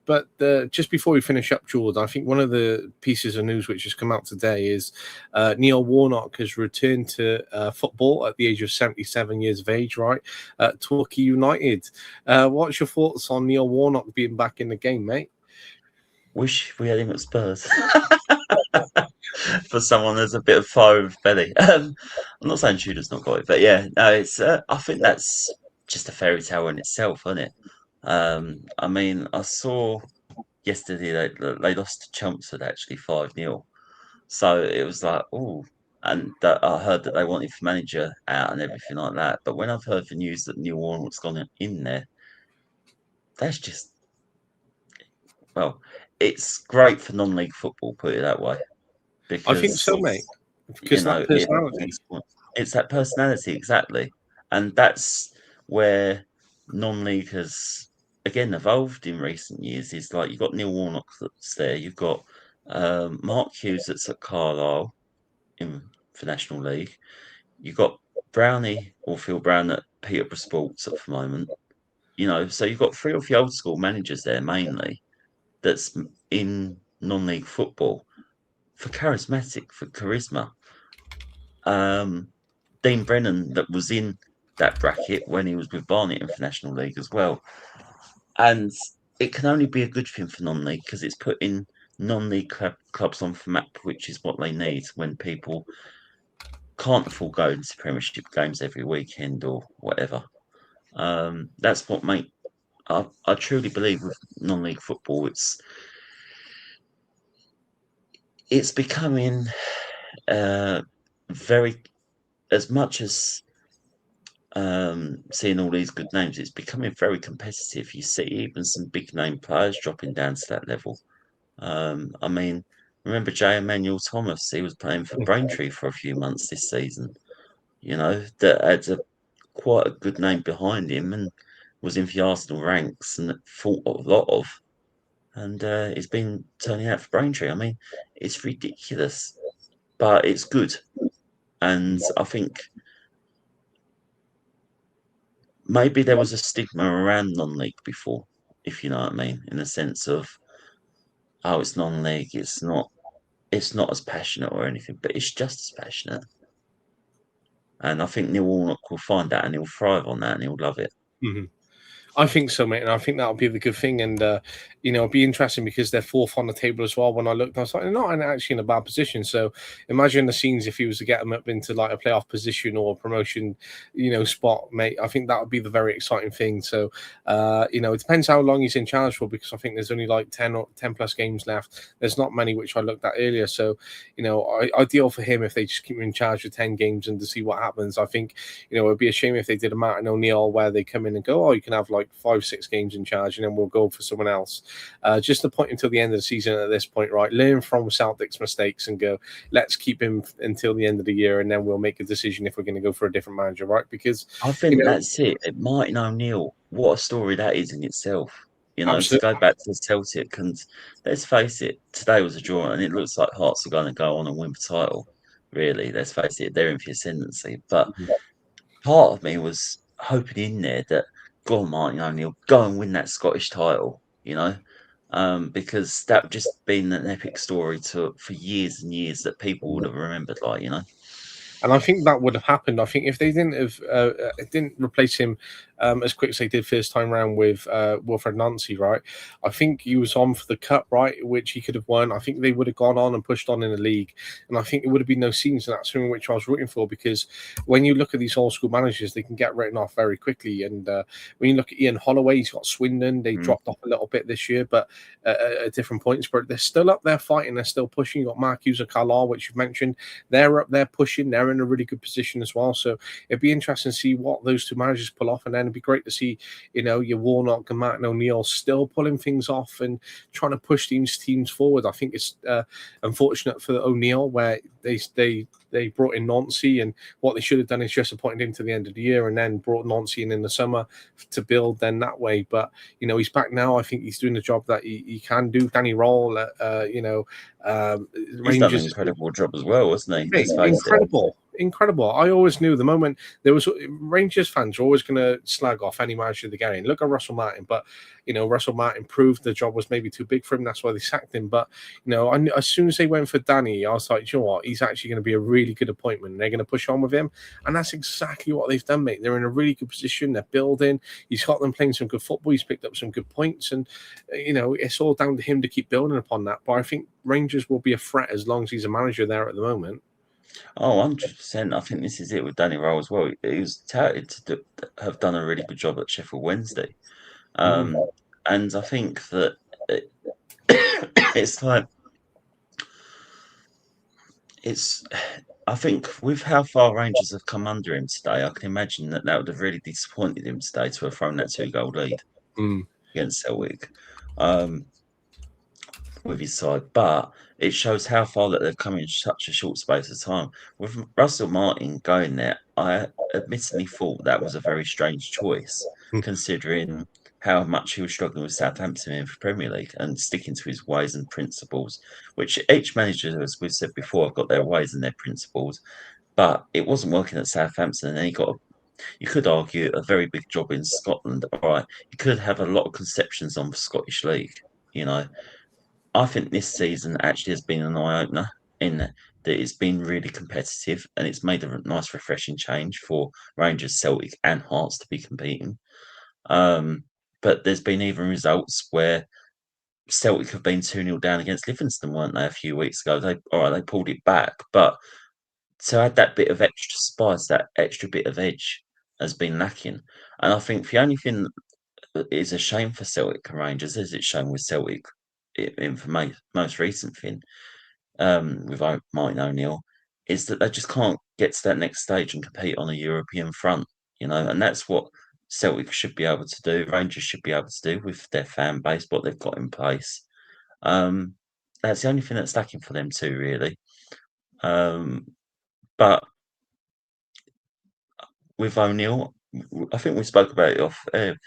But just before we finish up, Jordan, I think one of the pieces of news which has come out today is Neil Warnock has returned to football at the age of 77 years of age, right? At Torquay United. What's your thoughts on Neil Warnock being back in the game, mate? Wish we had him at Spurs. For someone that's a bit of fire with belly. I'm not saying Tudor's not got it, but yeah, no, it's. I think that's just a fairy tale in itself, isn't it? I mean, I saw yesterday they lost to Chelmsford actually 5-0, so it was like, oh, and that I heard that they wanted the manager out and everything like that. But when I've heard the news that Neil Warnock's gone in there, that's just well, it's great for non-league football, put it that way, I think so, because mate. you Because that know personality. it's that personality exactly, and that's where non-league has again evolved in recent years. Is like you've got Neil Warnock that's there, you've got Mark Hughes that's at Carlisle in the National League, you've got Brownie or Phil Brown at Peterborough Sports at the moment. You know, so you've got three of the old school managers there mainly that's in non-league football for charismatic, for charisma. Dean Brennan that was in that bracket when he was with Barnet in the National League as well. And it can only be a good thing for non-league because it's putting non-league clubs on the map, which is what they need when people can't afford going to Premiership games every weekend or whatever. That's what I truly believe with non-league football. It's becoming very as much as seeing all these good names, it's becoming very competitive. You see even some big name players dropping down to that level. I mean, remember J. Emmanuel Thomas? He was playing for Braintree for a few months this season. You know, that had quite a good name behind him and was in the Arsenal ranks and thought a lot of. And he's been turning out for Braintree. I mean, it's ridiculous, but it's good. And I think maybe there was a stigma around non-league before, if you know what I mean, in the sense of, oh, it's non-league, it's not as passionate or anything, but it's just as passionate. And I think Neil Warnock will find that and he'll thrive on that and he'll love it. Mhm. I think so, mate, and I think that'll be the good thing. And it'll be interesting because they're fourth on the table as well. When I looked, I was like, they're not actually in a bad position. So imagine the scenes if he was to get them up into like a playoff position or a promotion, spot, mate. I think that would be the very exciting thing. So, it depends how long he's in charge for, because I think there's only like 10 plus games left. There's not many, which I looked at earlier. So, ideal for him if they just keep him in charge for 10 games and to see what happens. I think, it would be a shame if they did a Martin O'Neill where they come in and go, oh, you can have like 5-6 games in charge and then we'll go for someone else. Just to point until the end of the season at this point, right? Learn from Celtic's mistakes and go, let's keep him until the end of the year and then we'll make a decision if we're going to go for a different manager, right? Because, I think that's it. Martin O'Neill, what a story that is in itself. To absolutely. go back to Celtic, and let's face it, today was a draw, and it looks like Hearts are going to go on and win the title. Really, let's face it, they're in the ascendancy. But part of me was hoping in there that, go on, Martin O'Neill, go and win that Scottish title, because that would just been an epic story for years and years that people would have remembered, And I think that would have happened. I think if they didn't replace him as quick as they did first time round with Wilfred Nancy, right? I think he was on for the cup, right, which he could have won. I think they would have gone on and pushed on in the league, and I think there would have been no scenes, and that's something which I was rooting for, because when you look at these old school managers, they can get written off very quickly. And when you look at Ian Holloway, he's got Swindon. They dropped off a little bit this year, but at different points, but they're still up there fighting. They're still pushing. You got Mark Hughes and Carlisle, which you've mentioned. They're up there pushing. They're in a really good position as well. So it'd be interesting to see what those two managers pull off, and then it'd be great to see, your Warnock and Martin O'Neill still pulling things off and trying to push these teams forward. I think it's unfortunate for O'Neill where they brought in Nancy, and what they should have done is just appointed him to the end of the year and then brought Nancy in the summer to build then that way. But he's back now. I think he's doing the job that he can do. Danny Roll, He's done an Rangers, incredible job as well, hasn't he? mate, Let's face it. incredible. incredible. I always knew the moment there was Rangers fans are always going to slag off any manager they get in. Look at Russell Martin, but Russell Martin proved the job was maybe too big for him. That's why they sacked him. But I knew, as soon as they went for Danny, I was like, you know what, he's actually going to be a really good appointment. And they're going to push on with him, and that's exactly what they've done, mate. They're in a really good position. They're building. He's got them playing some good football. He's picked up some good points, and it's all down to him to keep building upon that. But I think Rangers will be a threat as long as he's a manager there at the moment. Oh, 100%. I think this is it with Danny Rowe as well. He was touted to have done a really good job at Sheffield Wednesday. Mm. And I think that it, it's like, it's, I think with how far Rangers have come under him today, I can imagine that would have really disappointed him today to have thrown that 2-goal lead Mm. against Celtic. With his side, but it shows how far that they've come in such a short space of time. With Russell Martin going there, I admittedly thought that was a very strange choice, considering how much he was struggling with Southampton in the Premier League and sticking to his ways and principles, which each manager, as we've said before, have got their ways and their principles. But it wasn't working at Southampton, and then he got you could argue a very big job in Scotland. All right, you could have a lot of conceptions on the Scottish League, you know. I think this season actually has been an eye opener in that it's been really competitive and it's made a nice, refreshing change for Rangers, Celtic, and Hearts to be competing. But there's been even results where Celtic have been 2-0 down against Livingston, weren't they, a few weeks ago? They pulled it back, but to add that bit of extra spice, that extra bit of edge has been lacking. And I think the only thing that is a shame for Celtic and Rangers, as it's shown with Celtic in the most recent thing, with Martin O'Neill, is that they just can't get to that next stage and compete on a European front, and that's what Celtic should be able to do. Rangers should be able to do with their fan base, what they've got in place. That's the only thing that's lacking for them too, really. But with O'Neill, I think we spoke about it off air.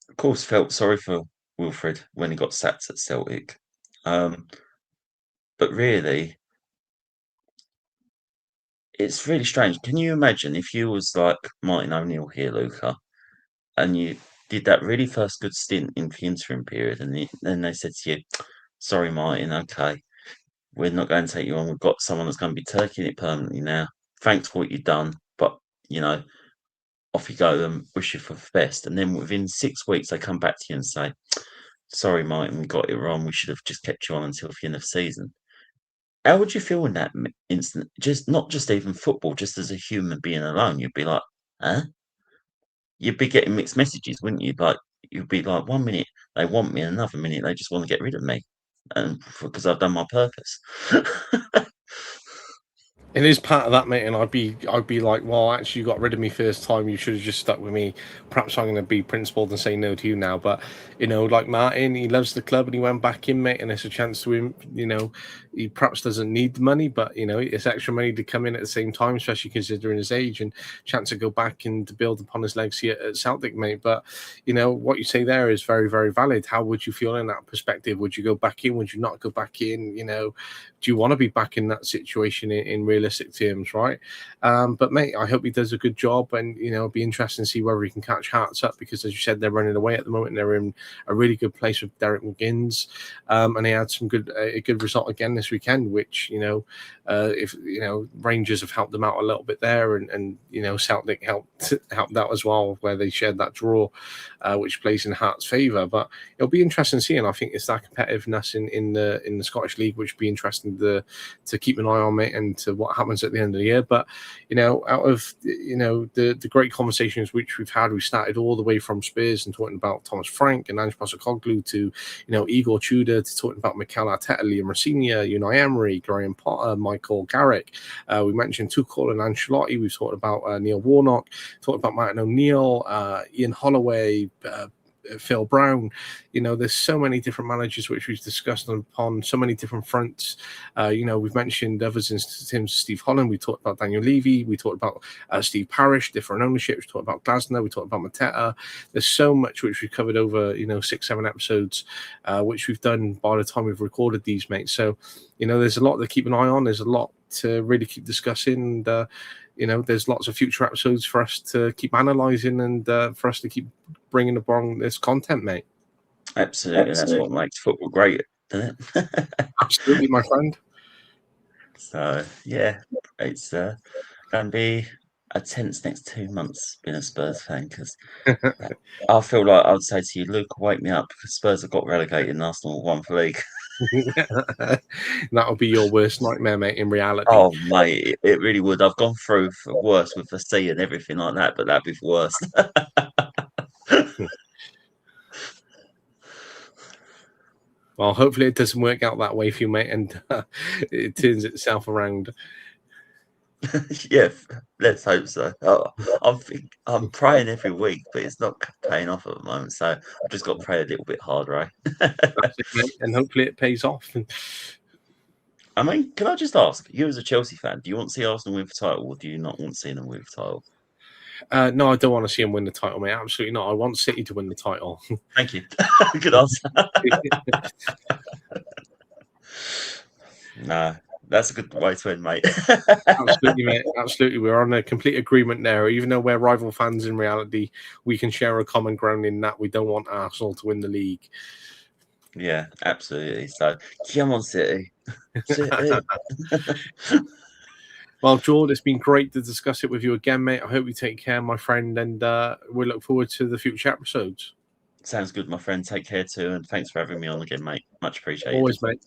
Of course, felt sorry for Wilfred when he got sacked at Celtic. But really, it's really strange. Can you imagine if you was like Martin O'Neill here, Luca, and you did that really first good stint in the interim period, and then they said to you, "Sorry, Martin, okay, we're not going to take you on. We've got someone that's going to be taking it permanently now. Thanks for what you've done, but you know, off you go and wish you for the best." And then within 6 weeks, they come back to you and say, "Sorry, Martin, we got it wrong. We should have just kept you on until the end of the season." How would you feel in that instant? Just not just even football, just as a human being alone, you'd be like, "Huh?" You'd be getting mixed messages, wouldn't you? Like you'd be like, one minute they want me, and another minute they just want to get rid of me, and because I've done my purpose. It is part of that, mate, and I'd be like, well, actually, you got rid of me first time. You should have just stuck with me. Perhaps I'm going to be principled and say no to you now. But like Martin, he loves the club and he went back in, mate, and it's a chance to him. He perhaps doesn't need the money, but it's extra money to come in at the same time, especially considering his age, and chance to go back and to build upon his legacy at Celtic, mate. But what you say there is very, very valid. How would you feel in that perspective? Would you go back in? Would you not go back in? Do you want to be back in that situation in realistic terms, right? But mate, I hope he does a good job, and it'll be interesting to see whether he can catch Hearts up, because as you said, they're running away at the moment. They're in a really good place with Derek McGinns, and they had some a good result again this weekend, which if Rangers have helped them out a little bit there, and Celtic helped out as well, where they shared that draw, which plays in Hearts' favour. But it'll be interesting to see, and I think it's that competitiveness in the Scottish League which would be interesting to keep an eye on, mate, and to what happens at the end of the year. But out of the great conversations which we've had, we started all the way from Spurs and talking about Thomas Frank and Ange Postecoglou to Igor Tudor, to talking about Mikel Arteta, Liam Rosenior, Unai Emery, Graham Potter, Michael Garrick. We mentioned Tuchel and Ancelotti. We've talked about Neil Warnock, talked about Martin O'Neill, Ian Holloway, Phil Brown. There's so many different managers which we've discussed upon so many different fronts. We've mentioned others in terms of Steve Holland. We talked about Daniel Levy. We talked about Steve Parish, different ownership. We talked about Glasner. We talked about Mateta. There's so much which we've covered over 6-7 episodes, which we've done by the time we've recorded these, mate. So there's a lot to keep an eye on. There's a lot to really keep discussing. And there's lots of future episodes for us to keep analysing and for us to keep bringing along this content, mate. Absolutely, that's what makes football great, isn't it? Absolutely, my friend. So yeah, it's going to be a tense next 2 months being a Spurs fan, because I feel like I would say to you, Luke, wake me up, because Spurs have got relegated and Arsenal won for league. That'll be your worst nightmare, mate, in reality. Oh mate, it really would. I've gone through for worse with the sea and everything like that, but that'd be for worse. Well, hopefully it doesn't work out that way for you, mate, and it turns itself around. Yeah, let's hope so. I'm praying every week, but it's not paying off at the moment. So I've just got to pray a little bit harder, eh? That's it, mate, and hopefully it pays off. I mean, can I just ask, you as a Chelsea fan, do you want to see Arsenal win the title, or do you not want to see them win the title? No, I don't want to see him win the title, mate. Absolutely not. I want City to win the title. Thank you. Good answer. No, that's a good way to end, mate. Absolutely, mate. Absolutely. We're on a complete agreement there. Even though we're rival fans in reality, we can share a common ground in that we don't want Arsenal to win the league. Yeah, absolutely. So, come on, City. City. Well, George, it's been great to discuss it with you again, mate. I hope you take care, my friend, and we look forward to the future episodes. Sounds good, my friend. Take care too, and thanks for having me on again, mate. Much appreciated. Always, mate.